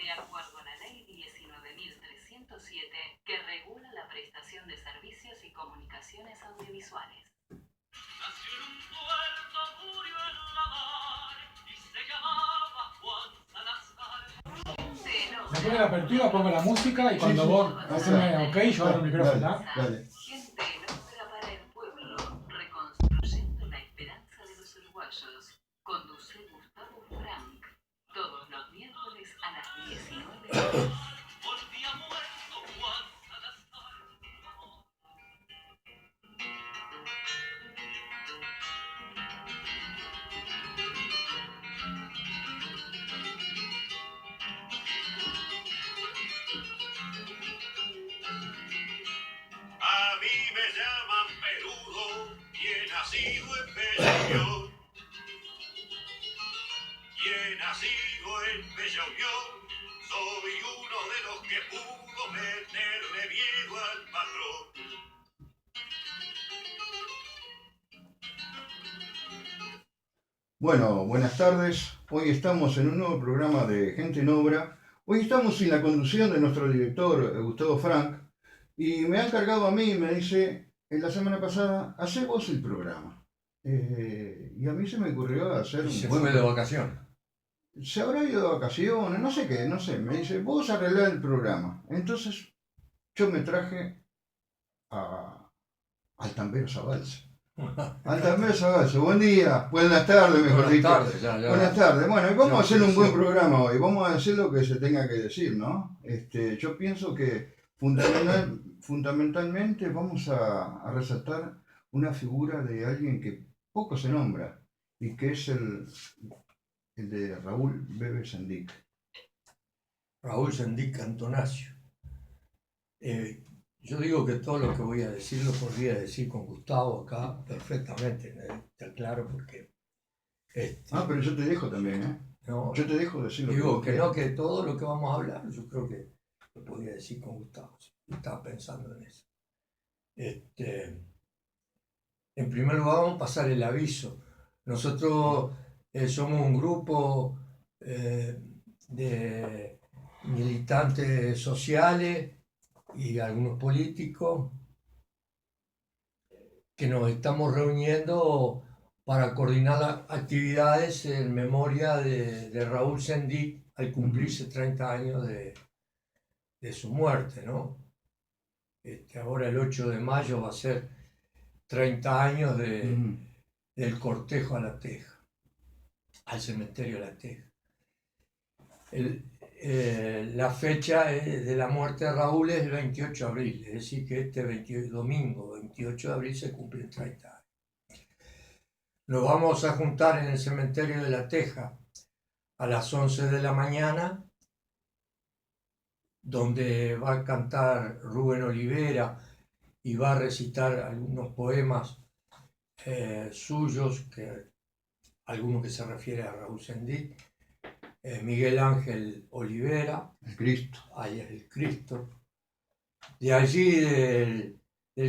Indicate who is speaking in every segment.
Speaker 1: de acuerdo a la Ley 19.307, que regula la prestación de servicios y comunicaciones audiovisuales.
Speaker 2: Nació en un puerto, murió en la mar y se llamaba Juan Salazar.
Speaker 3: Después de la apertura pongo la música y cuando vos haceme ok, yo abro el micrófono.
Speaker 1: Dale. Gente nuestra para el pueblo, reconstruyendo la esperanza de los uruguayos. Conduce Gustavo Frank, todos los miércoles a las 19 horas.
Speaker 2: Volvía muerto Juan Salazar. A mí me llaman Peludo y he nacido en Bella Unión. Y he nacido en Bella Unión. Soy uno de los que pudo meterle miedo al patrón.
Speaker 4: Bueno, buenas tardes. Hoy estamos en un nuevo programa de Gente en Obra. Hoy estamos en la conducción de nuestro director, Gustavo Frank, y me ha encargado a mí y me dice, en la semana pasada, hacé vos el programa. Y a mí se me ocurrió hacer
Speaker 5: Se fue de vacaciones.
Speaker 4: Se habrá ido de vacaciones, no sé qué, no sé. Me dice, vos arreglá el programa. Entonces, yo me traje al Tambero Zabalza. Al Tambero Zabalza. Buen día, buenas tardes, mejor dicho.
Speaker 5: Buenas tardes, ya.
Speaker 4: Buenas tardes. Bueno, y vamos a hacer un buen
Speaker 5: sí.
Speaker 4: programa hoy. Vamos a decir lo que se tenga que decir, ¿no? Yo pienso que fundamentalmente vamos a resaltar una figura de alguien que poco se nombra y que es el de Raúl Bebe Sendic.
Speaker 5: Raúl Sendic Antonaccio. Yo digo que todo lo que voy a decir lo podría decir con Gustavo acá perfectamente, está claro, porque...
Speaker 4: pero yo te dejo también, ¿eh?
Speaker 5: No,
Speaker 4: yo te dejo decir lo
Speaker 5: digo
Speaker 4: que
Speaker 5: no, que todo lo que vamos a hablar, yo creo que lo podría decir con Gustavo. Estaba pensando en eso. En primer lugar, vamos a pasar el aviso. Nosotros somos un grupo de militantes sociales y algunos políticos que nos estamos reuniendo para coordinar las actividades en memoria de Raúl Sendic al cumplirse 30 años de su muerte, ¿no? Ahora el 8 de mayo va a ser 30 años del cortejo a La Teja, al cementerio de La Teja. La fecha de la muerte de Raúl es el 28 de abril, es decir, que domingo 28 de abril se cumplen 30 años. Nos vamos a juntar en el cementerio de La Teja a las 11 de la mañana, donde va a cantar Rubén Olivera y va a recitar algunos poemas suyos, alguno que se refiere a Raúl Sendic, Miguel Ángel Olivera,
Speaker 4: el Cristo.
Speaker 5: Ahí es el Cristo. De allí del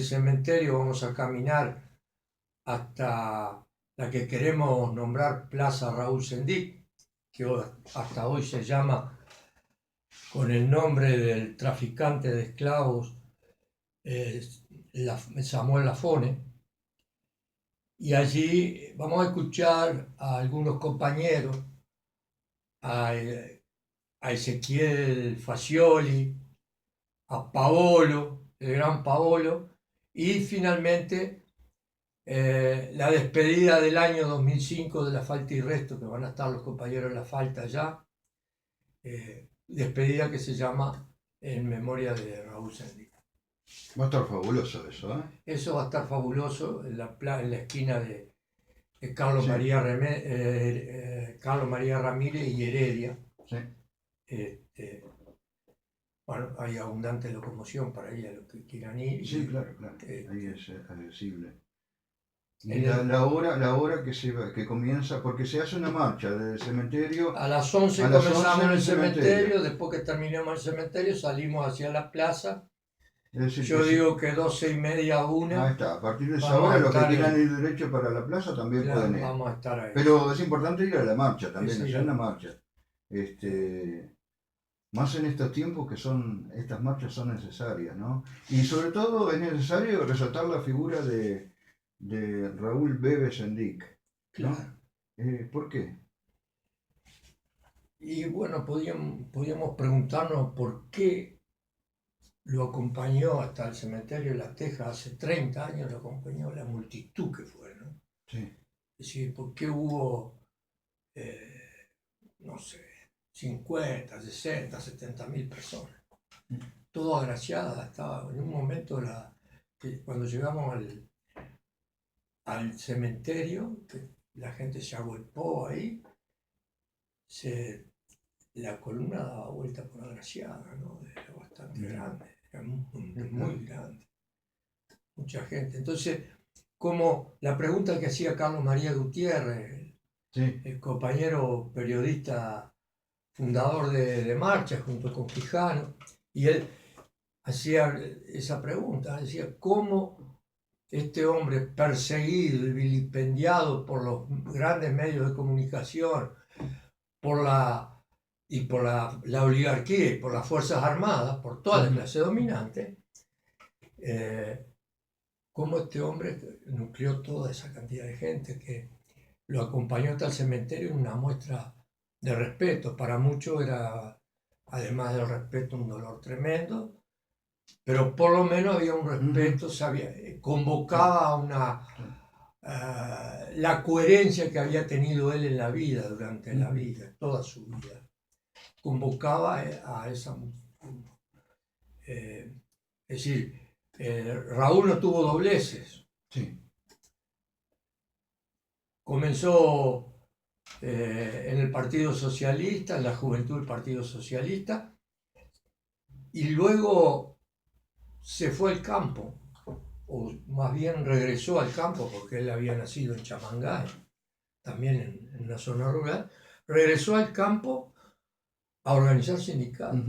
Speaker 5: cementerio vamos a caminar hasta la que queremos nombrar Plaza Raúl Sendic, que hasta hoy se llama con el nombre del traficante de esclavos Samuel Lafone. Y allí vamos a escuchar a algunos compañeros, a Ezequiel Facioli, a Paolo, el gran Paolo, y finalmente la despedida del año 2005 de La Falta y Resto, que van a estar los compañeros de La Falta ya, despedida que se llama En Memoria de Raúl Sendic.
Speaker 4: Va a estar fabuloso eso, ¿eh?
Speaker 5: Eso va a estar fabuloso en la esquina de Carlos,
Speaker 4: sí.
Speaker 5: Carlos María Ramírez y Heredia.
Speaker 4: Sí.
Speaker 5: Bueno, hay abundante locomoción para ir a los que quieran ir.
Speaker 4: Sí, claro. Ahí es accesible. Y
Speaker 5: la
Speaker 4: hora que comienza, porque se hace una marcha del cementerio.
Speaker 5: A las 11 comenzamos en el cementerio, después que terminemos el cementerio salimos hacia la plaza. Yo digo que 12:30 1.
Speaker 4: Ahí está, a partir de esa hora los que quieran ir derecho para la plaza también pueden ir.
Speaker 5: Vamos a estar ahí.
Speaker 4: Pero es importante ir a la marcha también,
Speaker 5: Sí,
Speaker 4: hacer una marcha. Más en estos tiempos que estas marchas son necesarias, ¿no? Y sobre todo es necesario resaltar la figura de Raúl Bebe Sendic, ¿no?
Speaker 5: Claro.
Speaker 4: ¿Por qué?
Speaker 5: Y bueno, podíamos preguntarnos por qué lo acompañó hasta el cementerio de La Teja, hace 30 años lo acompañó la multitud que fue, ¿no?
Speaker 4: Sí.
Speaker 5: Es decir, por qué hubo, no sé, 50, 60, 70.000 personas. Todo agraciada, estaba en un momento que cuando llegamos al cementerio, que la gente se agolpó ahí, la columna daba vuelta por agraciada, ¿no? Era bastante grande, era muy grande, mucha gente. Entonces, como la pregunta que hacía Carlos María Gutiérrez,
Speaker 4: Sí.
Speaker 5: el compañero periodista fundador de Marcha junto con Quijano, y él hacía esa pregunta, decía, ¿cómo este hombre perseguido y vilipendiado por los grandes medios de comunicación, por la oligarquía y por las Fuerzas Armadas, por toda la clase dominante, cómo este hombre nucleó toda esa cantidad de gente que lo acompañó hasta el cementerio en una muestra de respeto? Para muchos era, además del respeto, un dolor tremendo, pero por lo menos había un respeto, convocaba a la coherencia que había tenido él en la vida, durante la vida, toda su vida. Convocaba a esa multitud. Es decir, Raúl no tuvo dobleces.
Speaker 4: Sí.
Speaker 5: Comenzó en el Partido Socialista, en la juventud del Partido Socialista, y luego se fue al campo, o más bien regresó al campo, porque él había nacido en Chamangay, también en una zona rural. Regresó al campo a organizar sindicatos.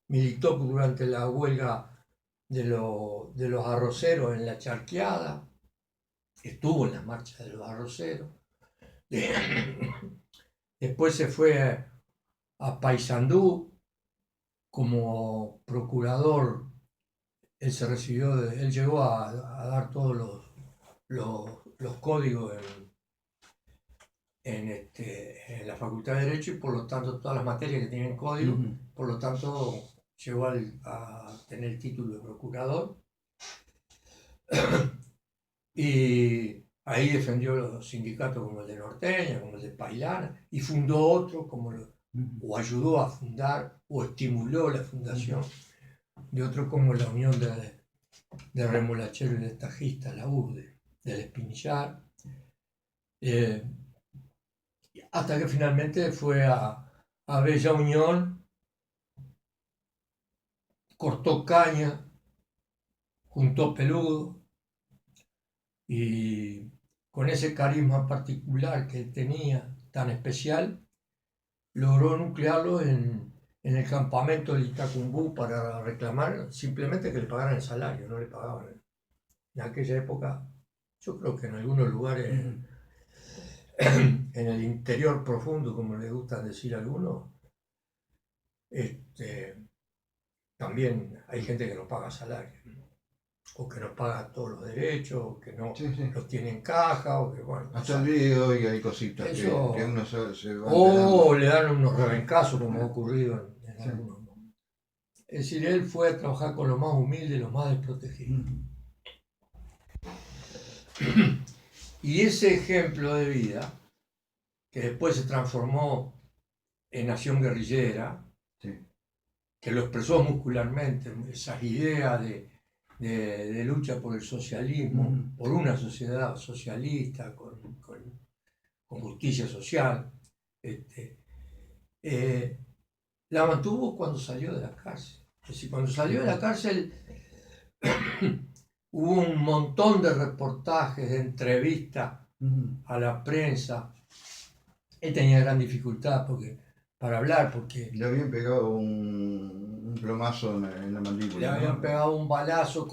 Speaker 5: Militó durante la huelga de los arroceros en la Charqueada, estuvo en las marchas de los arroceros. Después se fue a Paysandú como procurador. Él llegó a dar todos los códigos en la Facultad de Derecho, y por lo tanto todas las materias que tienen código, por lo tanto llegó a tener el título de procurador. Y ahí defendió los sindicatos como el de Norteña, como el de Pailana, y fundó otro, o ayudó a fundar, o estimuló la fundación de otro como la Unión de Remolacheros y Destajistas, la URDE, del Espinillar, hasta que finalmente fue a Bella Unión, cortó caña, juntó peludo, y con ese carisma particular que él tenía, tan especial, logró nuclearlo en el campamento de Itacumbú para reclamar simplemente que le pagaran el salario. No le pagaban. En aquella época, yo creo que en algunos lugares, en el interior profundo, como le gustan decir algunos, también hay gente que no paga salario, o que no paga todos los derechos, o que no los tiene en caja, o que bueno.
Speaker 4: Hasta el día de hoy hay cositas
Speaker 5: eso,
Speaker 4: que uno se va
Speaker 5: o le dan unos rebencazos, como ha ocurrido en algunos momentos. Es decir, él fue a trabajar con los más humildes, los más desprotegidos. Y ese ejemplo de vida, que después se transformó en acción guerrillera, que lo expresó muscularmente, esas ideas de lucha por el socialismo, por una sociedad socialista, con justicia social, la mantuvo cuando salió de la cárcel. Es decir, cuando salió de la cárcel hubo un montón de reportajes, de entrevistas a la prensa. Él tenía gran dificultad para hablar, porque
Speaker 4: le habían pegado un plomazo en la mandíbula.
Speaker 5: Le habían pegado un balazo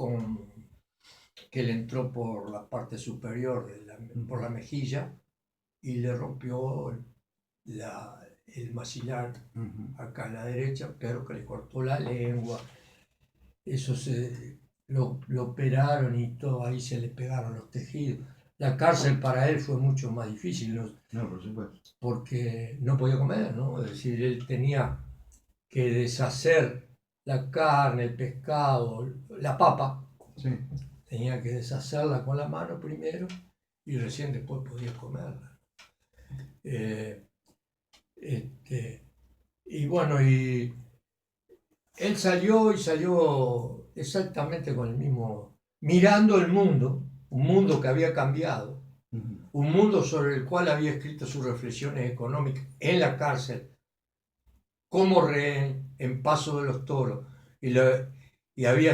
Speaker 5: que le entró por la parte superior, por la mejilla, y le rompió el maxilar
Speaker 4: Ujú.
Speaker 5: acá a la derecha, pero que le cortó la lengua. Eso lo operaron y todo, ahí se le pegaron los tejidos. La cárcel para él fue mucho más difícil, ¿no?
Speaker 4: No, por supuesto.
Speaker 5: Porque no podía comer, ¿no? Es decir, él tenía que deshacer la carne, el pescado, la papa,
Speaker 4: Sí.
Speaker 5: tenía que deshacerla con la mano primero y recién después podía comerla. Y bueno, y él salió exactamente con el mismo, mirando el mundo, un mundo que había cambiado,
Speaker 4: Ujú.
Speaker 5: un mundo sobre el cual había escrito sus reflexiones económicas en la cárcel, como rehén, en Paso de los Toros, y había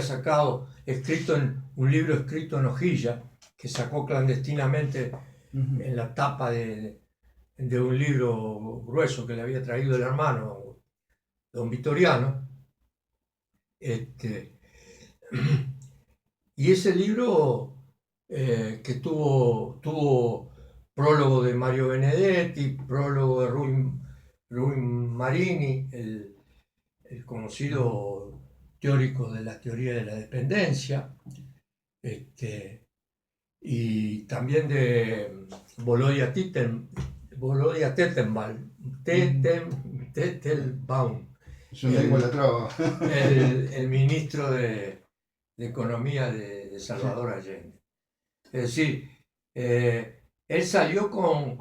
Speaker 5: escrito en un libro escrito en hojilla, que sacó clandestinamente
Speaker 4: Ujú.
Speaker 5: en la tapa de un libro grueso que le había traído el hermano, don Vitoriano. Y ese libro que tuvo prólogo de Mario Benedetti, prólogo de Rui Marini, el conocido teórico de la teoría de la dependencia, y también de Volodya Tettelbaum,
Speaker 4: Es una lengua la traba.
Speaker 5: el ministro de Economía de Salvador Allende. Es decir, él salió con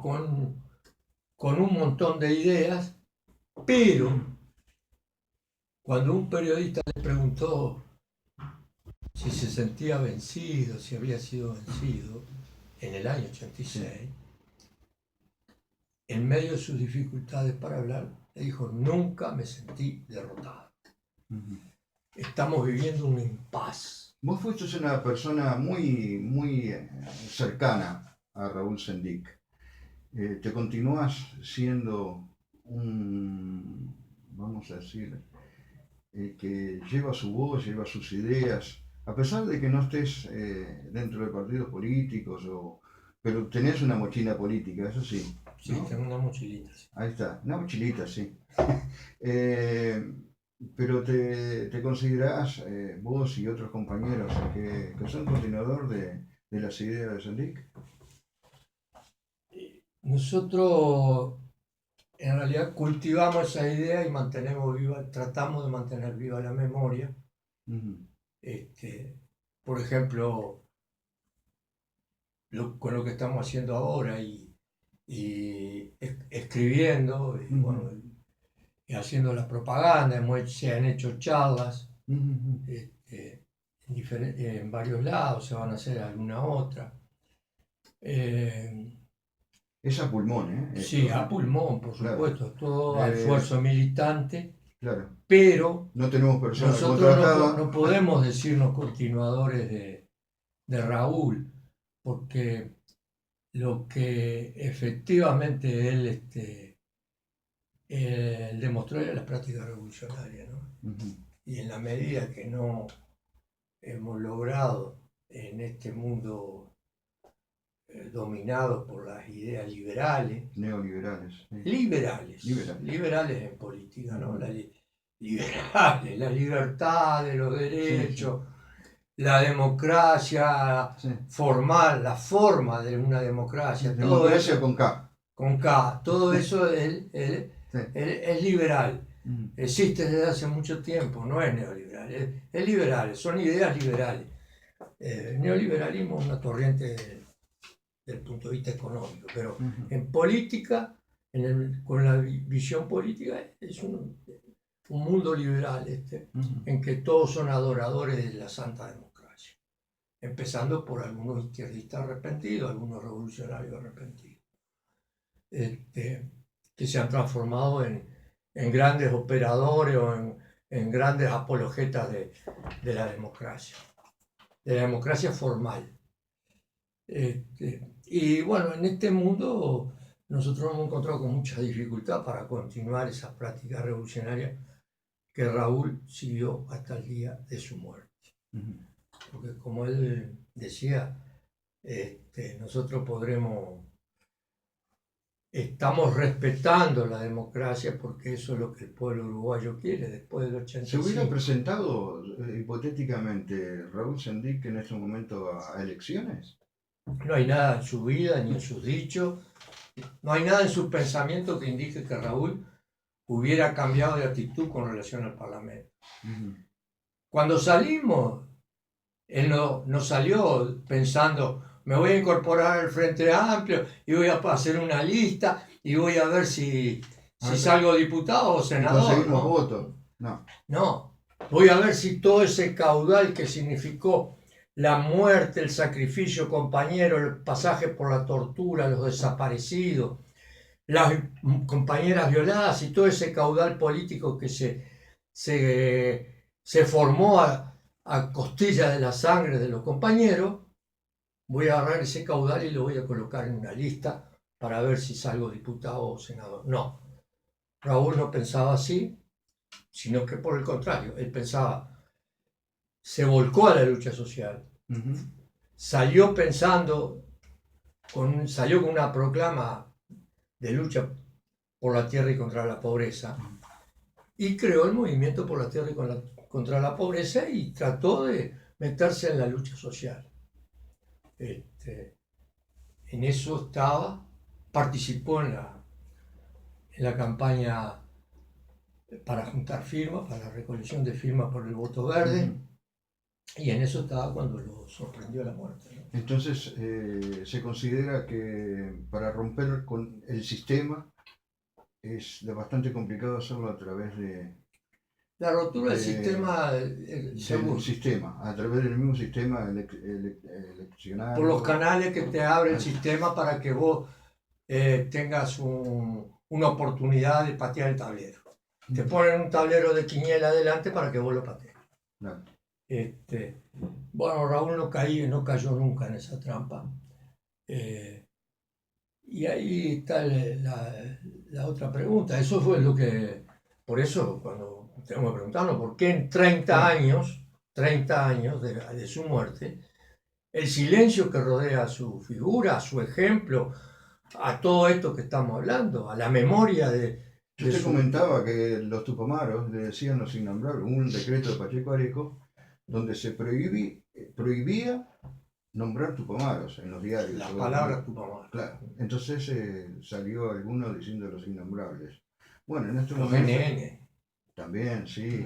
Speaker 5: un montón de ideas, pero cuando un periodista le preguntó si se sentía vencido, si había sido vencido en el año 86, en medio de sus dificultades para hablar, le dijo: nunca me sentí derrotado.
Speaker 4: Ujú.
Speaker 5: Estamos viviendo un impas.
Speaker 4: Vos fuiste una persona muy, muy cercana a Raúl Sendic. ¿Te continúas siendo un, vamos a decir, que lleva su voz, lleva sus ideas, a pesar de que no estés dentro de partidos políticos, pero tenés una mochila política, eso sí?
Speaker 5: Sí,
Speaker 4: ¿no?
Speaker 5: tengo una mochilita. Sí.
Speaker 4: Ahí está, una mochilita, sí. Pero te considerás, vos y otros compañeros que son continuador de las ideas de Sendic.
Speaker 5: Nosotros en realidad cultivamos esa idea y tratamos de mantener viva la memoria.
Speaker 4: Ujú.
Speaker 5: Por ejemplo, con lo que estamos haciendo ahora y escribiendo, y,
Speaker 4: Ujú.
Speaker 5: bueno, y haciendo la propaganda, se han hecho charlas
Speaker 4: Ujú.
Speaker 5: en varios lados, se van a hacer alguna otra.
Speaker 4: Es a pulmón, ¿eh?
Speaker 5: Sí,
Speaker 4: Esto,
Speaker 5: a pulmón, por
Speaker 4: claro.
Speaker 5: supuesto, todo a esfuerzo militante,
Speaker 4: Claro.
Speaker 5: pero
Speaker 4: No tenemos personas
Speaker 5: nosotros
Speaker 4: contratadas.
Speaker 5: no podemos decirnos continuadores de Raúl, porque lo que efectivamente él demostró era la práctica revolucionaria, ¿no?
Speaker 4: Ujú.
Speaker 5: Y en la medida que no hemos logrado en este mundo dominado por las ideas liberales,
Speaker 4: Neoliberales. Sí.
Speaker 5: liberales en política, ¿no? Liberales, la libertad de los derechos, la democracia
Speaker 4: Sí.
Speaker 5: formal, la forma de una democracia, todo
Speaker 4: Democracia
Speaker 5: eso,
Speaker 4: con K.
Speaker 5: con K, todo eso
Speaker 4: Sí.
Speaker 5: es liberal.
Speaker 4: Ujú.
Speaker 5: Existe desde hace mucho tiempo, no es neoliberal, es liberal, son ideas liberales. El neoliberalismo es una corriente del punto de vista económico, pero
Speaker 4: Ujú.
Speaker 5: en política, con la visión política, es un mundo liberal
Speaker 4: Ujú.
Speaker 5: en que todos son adoradores de la santa democracia, empezando por algunos izquierdistas arrepentidos, algunos revolucionarios arrepentidos, que se han transformado en grandes operadores o en grandes apologetas de la democracia formal. Y bueno, en este mundo nosotros nos hemos encontrado con mucha dificultad para continuar esa práctica revolucionaria que Raúl siguió hasta el día de su muerte.
Speaker 4: Ujú.
Speaker 5: Porque como él decía, nosotros podremos estamos respetando la democracia porque eso es lo que el pueblo uruguayo quiere después del
Speaker 4: ¿Se
Speaker 5: 85.
Speaker 4: hubiera presentado hipotéticamente Raúl Sendic en este momento a elecciones?
Speaker 5: No hay nada en su vida ni en sus dichos, no hay nada en su pensamiento que indique que Raúl hubiera cambiado de actitud con relación al Parlamento. Cuando salimos, él no salió pensando, me voy a incorporar al Frente Amplio y voy a hacer una lista y voy a ver si salgo diputado o senador.
Speaker 4: Conseguimos
Speaker 5: ¿no?
Speaker 4: votos.
Speaker 5: No, voy a ver si todo ese caudal que significó la muerte, el sacrificio compañero, el pasaje por la tortura, los desaparecidos, las compañeras violadas y todo ese caudal político que se formó a costilla de la sangre de los compañeros, voy a agarrar ese caudal y lo voy a colocar en una lista para ver si salgo diputado o senador. No, Raúl no pensaba así, sino que por el contrario, él pensaba, se volcó a la lucha social, salió pensando, salió con una proclama de lucha por la tierra y contra la pobreza, y creó el movimiento por la tierra y contra la pobreza y trató de meterse en la lucha social. En eso estaba, participó en la campaña para juntar firmas, para la recolección de firmas por el voto verde, y en eso estaba cuando lo sorprendió la muerte, ¿no?
Speaker 4: Entonces, se considera que para romper con el sistema es bastante complicado hacerlo a través de...
Speaker 5: La rotura del sistema,
Speaker 4: del
Speaker 5: seguro,
Speaker 4: sistema, a través del mismo sistema eleccionario.
Speaker 5: por los canales que te abre el sistema para que vos tengas una oportunidad de patear el tablero. Te ponen un tablero de quiniela adelante para que vos lo patees.
Speaker 4: Claro.
Speaker 5: Bueno, Raúl no cayó nunca en esa trampa. Y ahí está la otra pregunta. Eso fue lo que... Por eso, cuando tenemos que preguntarnos por qué en 30 años de su muerte, el silencio que rodea a su figura, a su ejemplo, a todo esto que estamos hablando, a la memoria de
Speaker 4: Usted
Speaker 5: su...
Speaker 4: comentaba que los tupamaros le decían los innombrables, un decreto de Pacheco Areco donde se prohibía nombrar tupamaros en los diarios.
Speaker 5: Las palabras Tupamaro.
Speaker 4: Claro. Entonces salió alguno diciendo los innombrables. Bueno, en este
Speaker 5: Los
Speaker 4: momento
Speaker 5: NN.
Speaker 4: también, sí.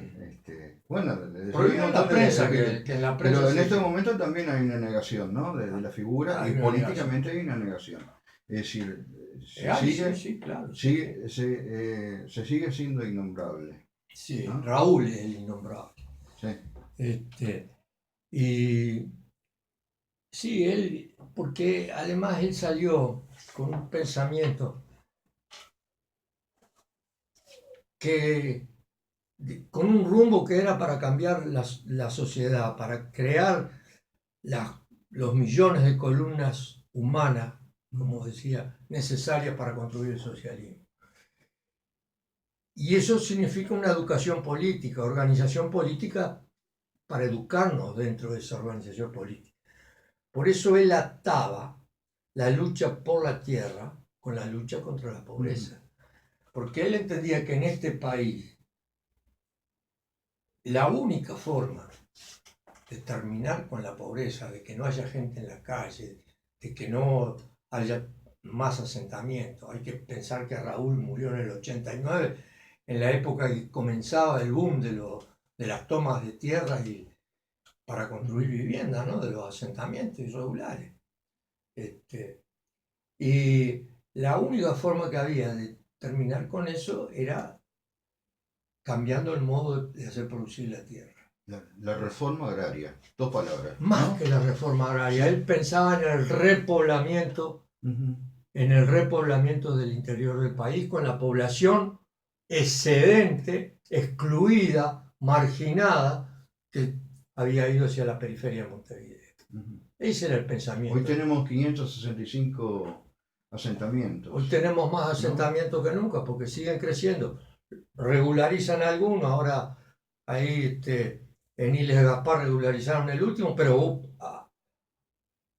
Speaker 4: Bueno, le decía
Speaker 5: Prohibió
Speaker 4: un
Speaker 5: en la
Speaker 4: montón de
Speaker 5: prensa,
Speaker 4: decretos.
Speaker 5: que en la prensa...
Speaker 4: Pero en
Speaker 5: sí.
Speaker 4: este momento también hay una negación, ¿no? De la figura
Speaker 5: Hay
Speaker 4: y
Speaker 5: una
Speaker 4: políticamente hay una negación. Es decir,
Speaker 5: Sí, claro.
Speaker 4: se sigue siendo innombrable.
Speaker 5: Sí,
Speaker 4: ¿no?
Speaker 5: Raúl es el innombrable.
Speaker 4: Sí.
Speaker 5: Y sí, él, porque además él salió con un pensamiento con un rumbo que era para cambiar la sociedad, para crear los millones de columnas humanas, como decía, necesarias para construir el socialismo. Y eso significa una educación política, organización política para educarnos dentro de esa organización política. Por eso él ataba la lucha por la tierra con la lucha contra la pobreza. Porque él entendía que en este país la única forma de terminar con la pobreza, de que no haya gente en la calle, de que no haya más asentamientos. Hay que pensar que Raúl murió en el 89, en la época que comenzaba el boom de las tomas de tierra y para construir viviendas, ¿no? De los asentamientos irregulares. Y la única forma que había de terminar con eso era cambiando el modo de hacer producir la tierra.
Speaker 4: La reforma agraria, dos palabras.
Speaker 5: Más
Speaker 4: ¿no?
Speaker 5: que la reforma agraria, él pensaba en el repoblamiento, del interior del país, con la población excedente, excluida, marginada, que había ido hacia la periferia de Montevideo. Ese era el pensamiento.
Speaker 4: Hoy tenemos 565 asentamientos.
Speaker 5: Hoy tenemos más asentamientos que nunca porque siguen creciendo. Regularizan algunos, ahora ahí en Islas de Gaspar regularizaron el último, pero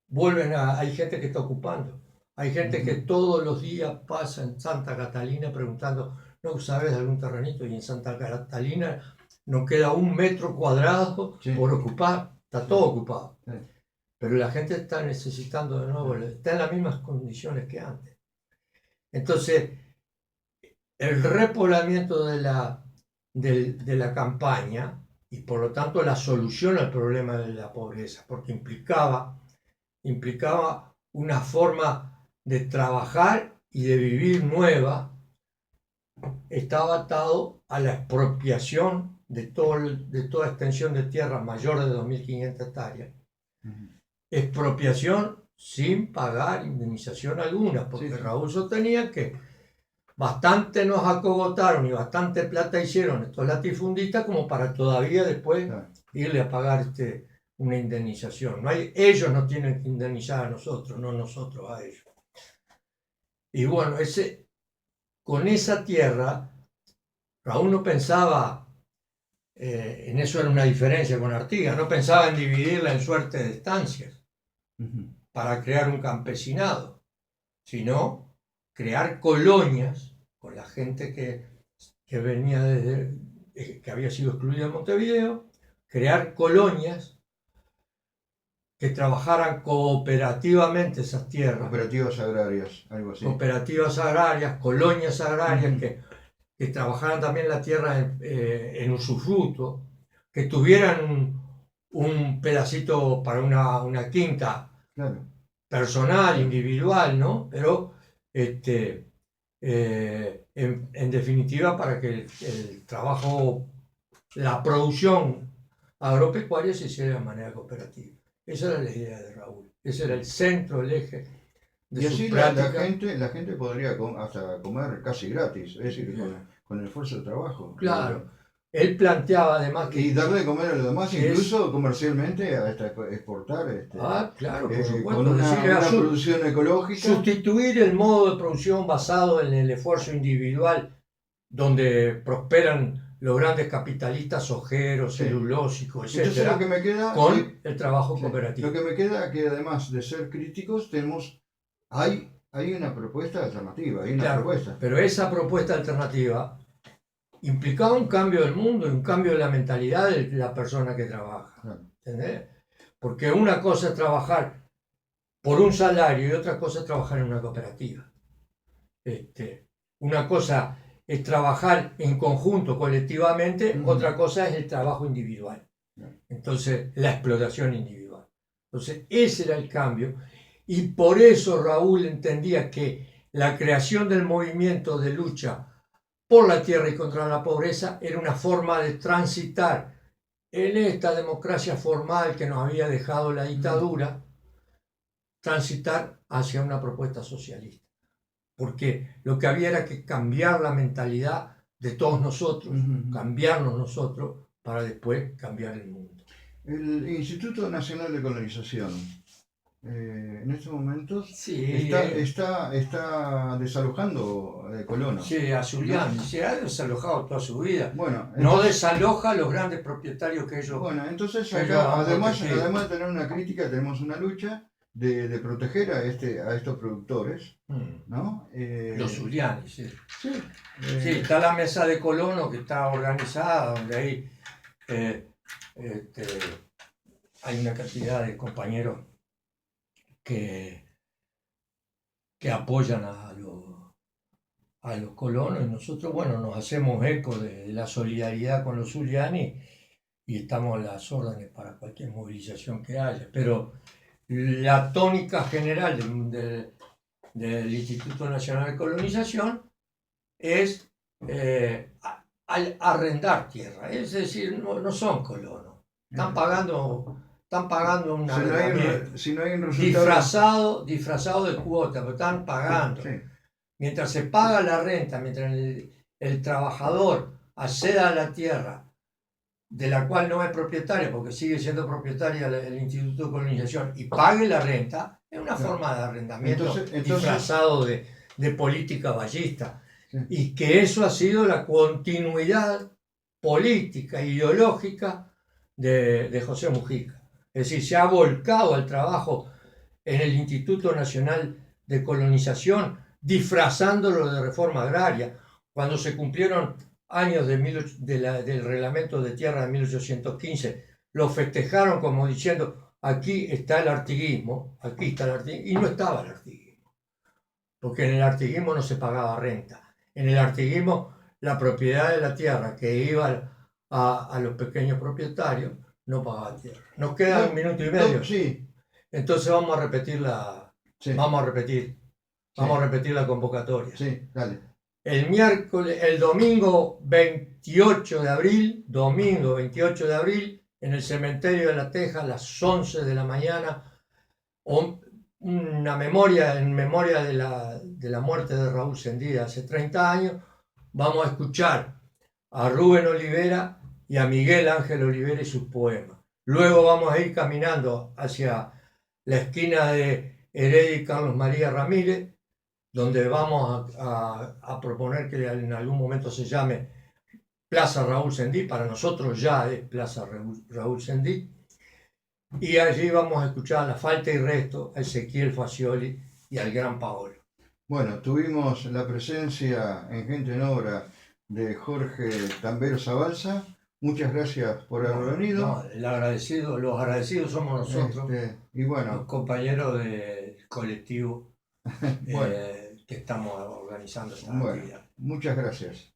Speaker 5: vuelven hay gente que está ocupando. Hay gente que todos los días pasa en Santa Catalina preguntando, ¿no sabes de algún terrenito? Y en Santa Catalina no queda 1 metro cuadrado
Speaker 4: Sí.
Speaker 5: por ocupar, está todo ocupado.
Speaker 4: Sí.
Speaker 5: Pero la gente está necesitando de nuevo, está en las mismas condiciones que antes. Entonces, el repoblamiento de la campaña y por lo tanto la solución al problema de la pobreza, porque implicaba una forma de trabajar y de vivir nueva, estaba atado a la expropiación de toda extensión de tierra mayor de 2.500 hectáreas. Expropiación sin pagar indemnización alguna, porque
Speaker 4: Sí, sí.
Speaker 5: Raúl sostenía que bastante nos acogotaron y bastante plata hicieron estos latifundistas como para todavía después
Speaker 4: Claro.
Speaker 5: irle a pagar una indemnización. Ellos nos tienen que indemnizar a nosotros, no nosotros a ellos. Y bueno, con esa tierra, Raúl no pensaba, en eso era una diferencia con Artigas, no pensaba en dividirla en suerte de estancias para crear un campesinado, sino crear colonias con la gente que venía que había sido excluida de Montevideo, crear colonias que trabajaran cooperativamente esas tierras,
Speaker 4: Cooperativas agrarias, algo así.
Speaker 5: cooperativas agrarias, colonias agrarias que trabajaran también la tierra en usufructo, que tuvieran un pedacito para una quinta
Speaker 4: Claro.
Speaker 5: personal, individual, ¿no? Pero en definitiva para que el trabajo, la producción agropecuaria se hiciera de manera cooperativa. Esa era la idea de Raúl, ese era el centro, el eje de
Speaker 4: Y
Speaker 5: su
Speaker 4: así la
Speaker 5: práctica.
Speaker 4: gente podría hasta comer casi gratis, es decir,
Speaker 5: Sí.
Speaker 4: con el esfuerzo de trabajo.
Speaker 5: Claro, él planteaba además que...
Speaker 4: Y darle de comer a los demás,
Speaker 5: que
Speaker 4: incluso comercialmente, hasta exportar.
Speaker 5: claro, por
Speaker 4: Con
Speaker 5: supuesto,
Speaker 4: una
Speaker 5: decir,
Speaker 4: producción ecológica.
Speaker 5: sustituir el modo de producción basado en el esfuerzo individual, donde prosperan los grandes capitalistas ojeros,
Speaker 4: Sí.
Speaker 5: celulósicos,
Speaker 4: Entonces
Speaker 5: etcétera,
Speaker 4: lo que me queda,
Speaker 5: con el trabajo
Speaker 4: sí,
Speaker 5: cooperativo.
Speaker 4: lo que me queda que además de ser críticos, hay una propuesta alternativa, hay una
Speaker 5: Claro,
Speaker 4: propuesta.
Speaker 5: pero esa propuesta alternativa implicaba un cambio del mundo y un cambio de la mentalidad de la persona que trabaja.
Speaker 4: Claro.
Speaker 5: ¿Entendés? Porque una cosa es trabajar por un salario y otra cosa es trabajar en una cooperativa. Una cosa es trabajar en conjunto, colectivamente, otra cosa es el trabajo individual. Entonces, la explotación individual. Entonces, ese era el cambio. Y por eso Raúl entendía que la creación del movimiento de lucha por la tierra y contra la pobreza era una forma de transitar en esta democracia formal que nos había dejado la dictadura, transitar hacia una propuesta socialista. Porque lo que había era que cambiar la mentalidad de todos nosotros, cambiarnos nosotros para después cambiar el mundo.
Speaker 4: El Instituto Nacional de Colonización, en estos momentos,
Speaker 5: Sí,
Speaker 4: está desalojando colonos.
Speaker 5: sí, a Zuliani, se ha desalojado toda su vida.
Speaker 4: Bueno,
Speaker 5: No
Speaker 4: entonces,
Speaker 5: desaloja a los grandes propietarios que ellos...
Speaker 4: bueno, entonces
Speaker 5: Pero
Speaker 4: acá,
Speaker 5: vamos,
Speaker 4: además de tener una crítica, tenemos una lucha de proteger a estos productores, ¿no?
Speaker 5: Los Zuliani, sí.
Speaker 4: Sí,
Speaker 5: Sí, está la mesa de colonos que está organizada, donde hay una cantidad de compañeros que apoyan a los colonos y nosotros, bueno, nos hacemos eco de la solidaridad con los Zuliani y estamos a las órdenes para cualquier movilización que haya. Pero la tónica general del Instituto Nacional de Colonización es arrendar tierra, es decir, no son colonos, están pagando un arrendamiento
Speaker 4: si no hay un resultado.
Speaker 5: disfrazado de cuota, pero están pagando.
Speaker 4: Sí.
Speaker 5: Mientras se paga la renta, mientras el trabajador acceda a la tierra de la cual no es propietario, porque sigue siendo propietaria el Instituto de Colonización, y pague la renta, es una forma de arrendamiento
Speaker 4: Entonces-
Speaker 5: disfrazado de política ballista.
Speaker 4: Sí.
Speaker 5: Y que eso ha sido la continuidad política, ideológica de José Mujica. Es decir, se ha volcado al trabajo en el Instituto Nacional de colonización, disfrazándolo de reforma agraria. Cuando se cumplieron años del reglamento de tierra de 1815, lo festejaron como diciendo, aquí está el artiguismo, y no estaba el artiguismo, porque en el artiguismo no se pagaba renta. En el artiguismo la propiedad de la tierra que iba a los pequeños propietarios no pagaba tierra. Nos queda un minuto y medio.
Speaker 4: Sí,
Speaker 5: Entonces vamos a repetir
Speaker 4: sí,
Speaker 5: vamos a repetir la convocatoria.
Speaker 4: sí, dale.
Speaker 5: El domingo 28 de abril, en el cementerio de La Teja, a las 11 de la mañana, en memoria de la muerte de Raúl Sendí hace 30 años, vamos a escuchar a Rubén Olivera y a Miguel Ángel Olivera y sus poemas. Luego vamos a ir caminando hacia la esquina de Heredia y Carlos María Ramírez, donde vamos a proponer que en algún momento se llame Plaza Raúl Sendí, para nosotros ya es Plaza Raúl Sendí, y allí vamos a escuchar a La Falta y Resto, a Ezequiel Facioli y al gran Paolo.
Speaker 4: Bueno, tuvimos la presencia en Gente en Obra de Jorge Tambero Zabalza. Muchas gracias por haber venido.
Speaker 5: No, los agradecidos somos nosotros,
Speaker 4: Y bueno,
Speaker 5: los compañeros del colectivo
Speaker 4: bueno,
Speaker 5: que estamos organizando esta
Speaker 4: bueno,
Speaker 5: actividad.
Speaker 4: muchas gracias.